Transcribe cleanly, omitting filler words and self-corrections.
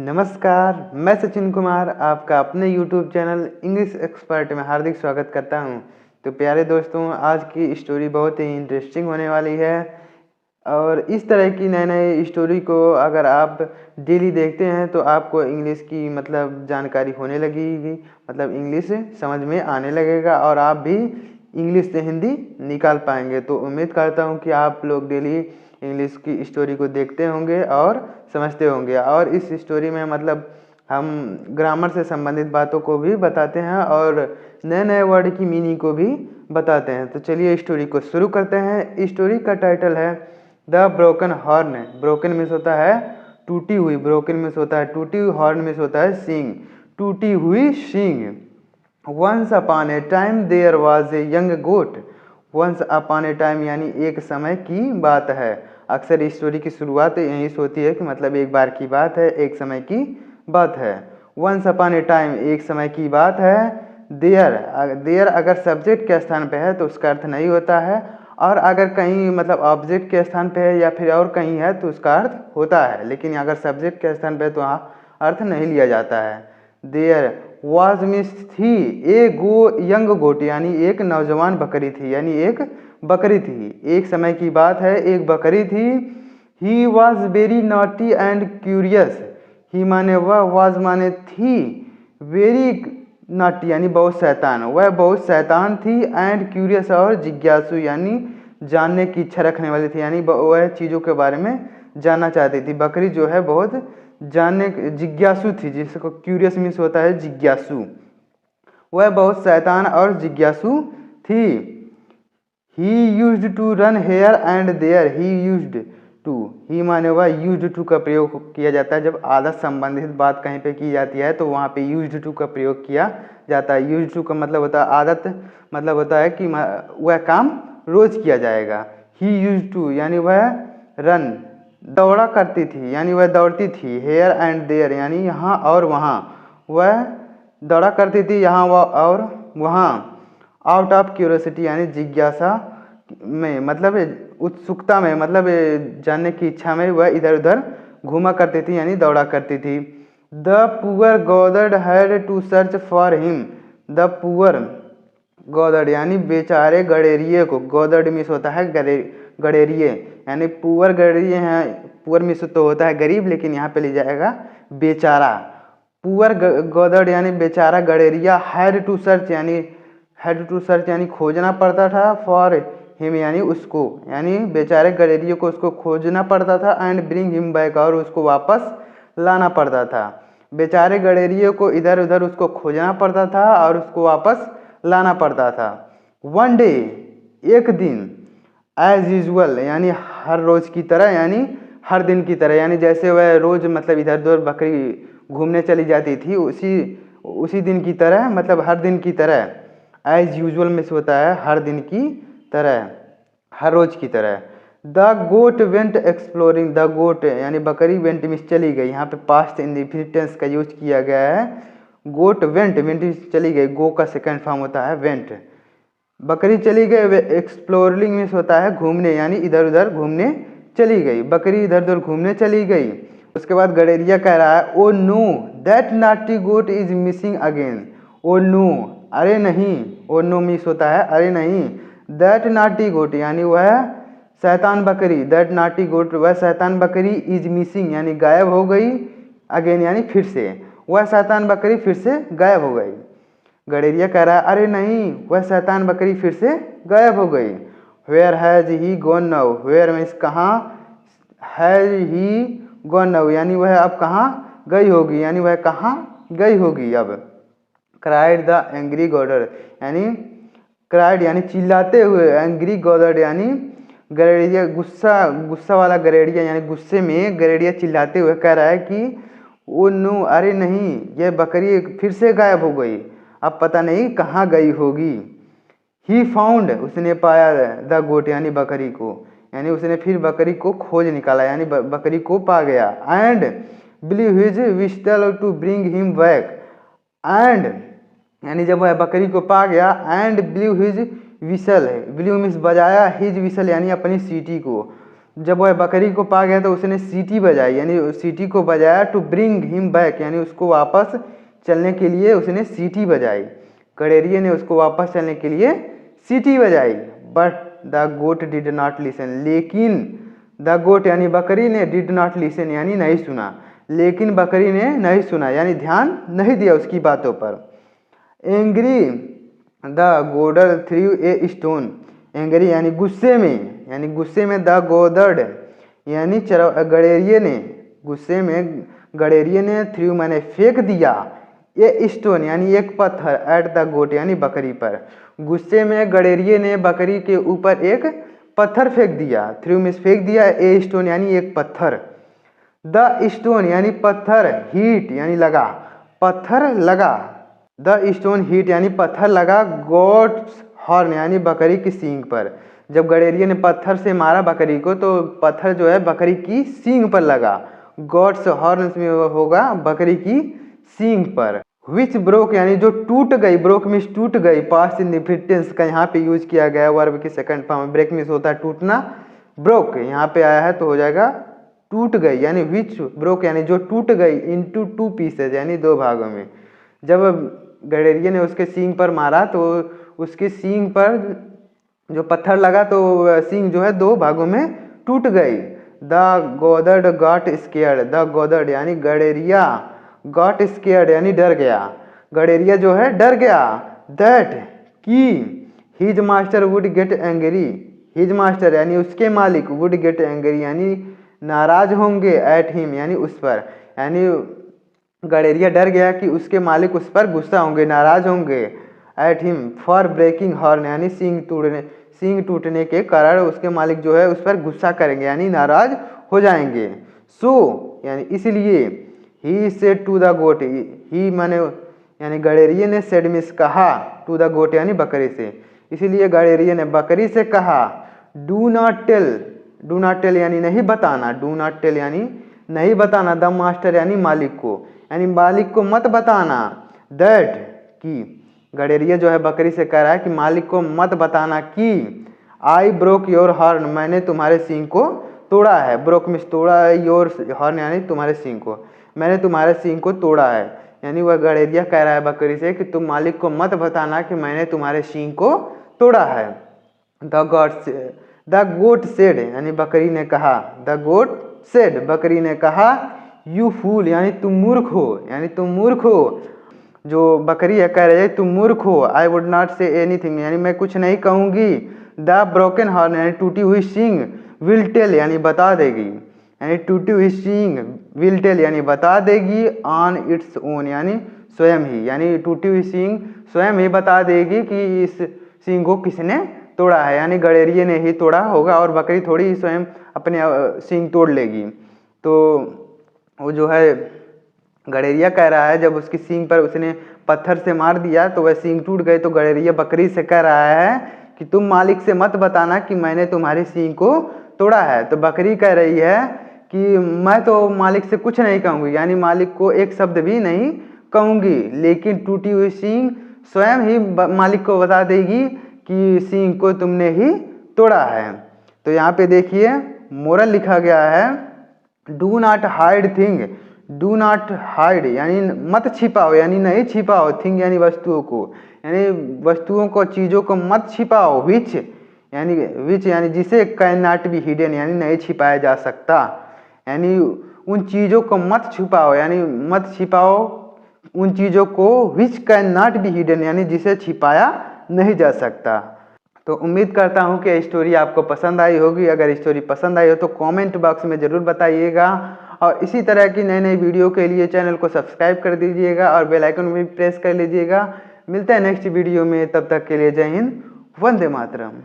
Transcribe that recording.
नमस्कार, मैं सचिन कुमार आपका अपने YouTube चैनल इंग्लिश एक्सपर्ट में हार्दिक स्वागत करता हूं। तो प्यारे दोस्तों, आज की स्टोरी बहुत ही इंटरेस्टिंग होने वाली है और इस तरह की नए-नए स्टोरी को अगर आप डेली देखते हैं तो आपको इंग्लिश की जानकारी होने लगेगी, इंग्लिश समझ में आने लगेगा और आप भी इंग्लिश से हिंदी निकाल पाएंगे। तो उम्मीद करता हूं कि आप लोग डेली इंग्लिश की स्टोरी को देखते होंगे और समझते होंगे। और इस स्टोरी में हम ग्रामर से संबंधित बातों को भी बताते हैं और नए नए वर्ड की मीनिंग को भी बताते हैं। तो चलिए स्टोरी को शुरू करते हैं। स्टोरी का टाइटल है the broken horn. Broken means होता है टूटी हुई, ब्रोकन मीन्स होता है टूटी हुई, हॉर्न मीन्स होता है सींग, टूटी हुई सींग। Once upon a time there was a young goat. Once upon a time यानी एक समय की बात है। अक्सर इस स्टोरी की शुरुआत यहीं से होती है कि एक बार की बात है, एक समय की बात है। वंस अपॉन ए टाइम एक समय की बात है। देयर अगर सब्जेक्ट के स्थान पे है तो उसका अर्थ नहीं होता है, और अगर कहीं ऑब्जेक्ट के स्थान पे है या फिर और कहीं है तो उसका अर्थ होता है, लेकिन अगर सब्जेक्ट के स्थान पे है तो अर्थ नहीं लिया जाता है। देयर वाज मीन्स थी, ए गो यंग गोट यानी एक नौजवान बकरी थी, यानी एक बकरी थी। एक समय की बात है, एक बकरी थी। He was very naughty and curious. He माने वह, वाज माने थी, वेरी नॉटी यानी बहुत शैतान, वह बहुत शैतान थी, एंड क्यूरियस और जिज्ञासु यानी जानने की इच्छा रखने वाली थी, यानी वह चीज़ों के बारे में जानना चाहती थी। बकरी जो है बहुत जानने जिज्ञासु थी, जिसको क्यूरियस मीन्स होता है जिज्ञासु। वह बहुत शैतान और जिज्ञासु थी। He used to run here and there. He used to, he माने वह, यूज्ड टू का प्रयोग किया जाता है जब आदत संबंधित बात कहीं पे की जाती है तो वहाँ पे यूज्ड टू का प्रयोग किया जाता है। यूज्ड टू का मतलब होता है आदत, होता है कि वह काम रोज किया जाएगा। ही यूज्ड टू यानी वह रन दौड़ा करती थी, यानी वह दौड़ती थी। हेयर एंड देयर यानी यहाँ और वहाँ, वह दौड़ा करती थी यहाँ और वहाँ। आउट ऑफ क्यूरियोसिटी यानी जिज्ञासा में, उत्सुकता में, जानने की इच्छा में वह इधर उधर घूमा करती थी, यानी दौड़ा करती थी। The poor goatherd had to search for him. The poor goatherd यानी बेचारे गडेरिए को, गॉदर्ड मीन्स होता है गडेरिए, यानी पुअर गडेरिए हैं। पुअर मीन्स तो होता है गरीब, लेकिन यहाँ पे ले जाएगा बेचारा। पुअर गॉदर्ड यानी बेचारा गडेरिया। हैड टू सर्च यानी खोजना पड़ता था। फॉर हिम यानी उसको, यानी बेचारे गडेरिए को उसको खोजना पड़ता था। एंड ब्रिंग हिम बैक और उसको वापस लाना पड़ता था। बेचारे गडेरिए को इधर उधर उसको खोजना पड़ता था और उसको वापस लाना पड़ता था। वन डे एक दिन, एज यूजुअल यानी हर रोज की तरह, यानी हर दिन की तरह, यानी जैसे वह रोज इधर उधर बकरी घूमने चली जाती थी उसी दिन की तरह, हर दिन की तरह। एज यूजुअल में से होता है हर दिन की तरह, हर रोज की तरह। The goat went exploring. The goat यानी बकरी, वेंट मीन्स चली गई। यहाँ पे पास्ट इंडेफिनिट टेंस का यूज किया गया है। गोट वेंट मीन्स चली गई, गो का सेकंड फॉर्म होता है वेंट। बकरी चली गई। एक्सप्लोरिंग मीन्स होता है घूमने, यानी इधर उधर घूमने चली गई, बकरी इधर उधर घूमने चली गई। उसके बाद गडेरिया कह रहा है oh no that naughty goat is missing again. Oh no अरे नहीं, ओ नो मीन्स होता है अरे नहीं। दैट नॉटी गोट यानी वह शैतान बकरी, दैट नॉटी गोट वह शैतान बकरी, इज मिसिंग यानी गायब हो गई, अगेन यानी फिर से, वह शैतान बकरी फिर से गायब हो गई। गडेरिया कह रहा है अरे नहीं, वह शैतान बकरी फिर से गायब हो गई। Where has he gone now. Where means कहाँ, हैज ही गॉन नाउ यानी वह अब कहाँ गई होगी, यानी वह कहाँ गई होगी अब। क्राइड द एंग्री गॉडर यानी क्राइड यानी चिल्लाते हुए, एंग्री गॉडर यानी गरेड़िया, गुस्सा वाला गरेड़िया, यानी गुस्से में गरेड़िया चिल्लाते हुए कह रहा है कि ओ नो अरे नहीं, यह बकरी फिर से गायब हो गई, अब पता नहीं कहाँ गई होगी। ही फाउंड उसने पाया द गोट यानी बकरी को, यानी उसने फिर बकरी को खोज निकाला, यानी बकरी को पा गया। And blew his whistle to bring him back. And यानी जब वह बकरी को पा गया, and blew his whistle, blew means बजाया, हिज विसल यानी अपनी सीटी को, जब वह बकरी को पा गया तो उसने सीटी बजाई, यानी सीटी को बजाया टू ब्रिंग हिम बैक, यानी उसको वापस चलने के लिए उसने सीटी बजाई। गडेरिया ने उसको वापस चलने के लिए सीटी बजाई। But the goat did not listen, लेकिन द गोट यानी बकरी ने डिड नॉट लिसन यानी नहीं सुना, लेकिन बकरी ने नहीं सुना यानी ध्यान नहीं दिया उसकी बातों पर। Angry the goatherd threw a stone, angry यानी गुस्से में, यानी गुस्से में द गोदर्ड यानी गडेरिये ने, गुस्से में गडेरिये ने थ्रू मैंने फेंक दिया, ये स्टोन यानी एक पत्थर, एट द गोट यानी बकरी पर। गुस्से में गडेरिये ने बकरी के ऊपर एक पत्थर फेंक दिया, थ्रू में फेंक दिया, ए स्टोन यानी एक पत्थर। द स्टोन यानी पत्थर, हीट यानी लगा, पत्थर लगा, द स्टोन हीट यानी पत्थर लगा गॉड्स हॉर्न यानी बकरी की सींग पर। जब गडेरिया ने पत्थर से मारा बकरी को तो पत्थर जो है बकरी की सींग पर लगा, गॉड्स हॉर्न में होगा बकरी की सींग पर। विच ब्रोक यानी जो टूट गई, ब्रोक मीन्स टूट गई, पास्ट इंडिफिनिट टेंस का यहाँ पे यूज किया गया वर्ब की सेकंड फॉर्म। ब्रेक मीन्स होता है टूटना, ब्रोक यहाँ पे आया है तो हो जाएगा टूट गई, यानी विच ब्रोक यानी जो टूट गई, इनटू टू पीसेज यानी दो भागों में। जब गडेरिया ने उसके सींग पर मारा तो उसके सींग पर जो पत्थर लगा तो सींग जो है दो भागों में टूट गई। द गोदर्ड गॉट स्केयर्ड, द गोदर्ड यानी गडेरिया, गॉट स्केयर्ड यानी डर गया, गडेरिया जो है डर गया। दैट कि his master would get angry, his master यानी उसके मालिक, वुड गेट एंग्री यानी नाराज होंगे, एट हिम यानी उस पर, यानी गडेरिया डर गया कि उसके मालिक उस पर गुस्सा होंगे, नाराज होंगे। At him for breaking horn यानी सींग टूटने के कारण उसके मालिक जो है उस पर गुस्सा करेंगे यानी नाराज हो जाएंगे। सो यानी इसलिए, he said to the goat, he माने यानी गडेरिया ने सेड मिस कहा, टू द गोट यानी बकरी से, इसलिए गडेरिया ने बकरी से कहा, do not tell, do not tell यानी नहीं बताना, डू नॉट टेल यानी नहीं बताना, द मास्टर यानी मालिक को, यानी मालिक को मत बताना। दैट कि गडेरिया जो है बकरी से कह रहा है कि मालिक को मत बताना कि आई ब्रोक योर हॉर्न, मैंने तुम्हारे सींग को तोड़ा है, ब्रोक मीन्स तोड़ा है, योर हॉर्न यानी तुम्हारे सींग को, मैंने तुम्हारे सींग को तोड़ा है, यानी वह गडेरिया कह रहा है बकरी से कि तुम मालिक को मत बताना कि मैंने तुम्हारे सींग को तोड़ा है। द गोट सेड यानी बकरी ने कहा, द गोट सेड बकरी ने कहा, यू फूल यानी तुम मूर्ख हो, यानी तुम मूर्ख हो, जो बकरी है कह रही है तुम मूर्ख हो। I would not say anything यानी मैं कुछ नहीं कहूँगी। द ब्रोकन हॉर्न यानी टूटी हुई सींग, विल टेल यानी बता देगी, यानी टूटी हुई सींग, विल टेल यानी बता देगी, ऑन इट्स ओन यानी स्वयं ही, यानी टूटी हुई सींग स्वयं ही बता देगी कि इस सींग को किसने तोड़ा है, यानी गडेरिया ने ही तोड़ा होगा और बकरी थोड़ी ही स्वयं अपने सींग तोड़ लेगी। तो वो जो है गडेरिया कह रहा है जब उसकी सींग पर उसने पत्थर से मार दिया तो वह सींग टूट गई, तो गडेरिया बकरी से कह रहा है कि तुम मालिक से मत बताना कि मैंने तुम्हारी सींग को तोड़ा है। तो बकरी कह रही है कि मैं तो मालिक से कुछ नहीं कहूँगी, यानी मालिक को एक शब्द भी नहीं कहूँगी, लेकिन टूटी हुई सींग स्वयं ही मालिक को बता देगी कि सींग को तुमने ही तोड़ा है। तो यहाँ पे देखिए मोरल लिखा गया है, do not hide thing, do not hide यानी मत छिपाओ, यानी नहीं छिपाओ, थिंग यानी वस्तुओं को, यानी वस्तुओं को चीज़ों को मत छिपाओ, विच यानी जिसे कैन नॉट बी हिडन यानी नहीं छिपाया जा सकता, यानी उन चीज़ों को मत छुपाओ, यानी मत छिपाओ उन चीज़ों को, which can not be hidden यानी जिसे छिपाया नहीं जा सकता। तो उम्मीद करता हूँ कि स्टोरी आपको पसंद आई होगी। अगर स्टोरी पसंद आई हो तो कमेंट बॉक्स में ज़रूर बताइएगा, और इसी तरह की नई नई वीडियो के लिए चैनल को सब्सक्राइब कर दीजिएगा और बेल आइकन भी प्रेस कर लीजिएगा। मिलते हैं नेक्स्ट वीडियो में, तब तक के लिए जय हिंद, वंदे मातरम।